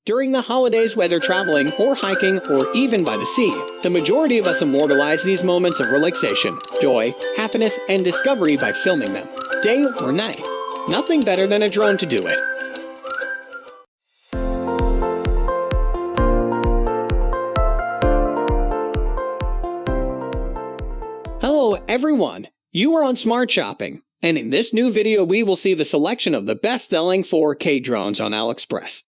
During the holidays, whether traveling or hiking or even by the sea, the majority of us immortalize these moments of relaxation, joy, happiness, and discovery by filming them, day or night. Nothing better than a drone to do it. Hello everyone, you are on Smart Shopping, and in this new video we will see the selection of the best-selling 4K drones on Aliexpress.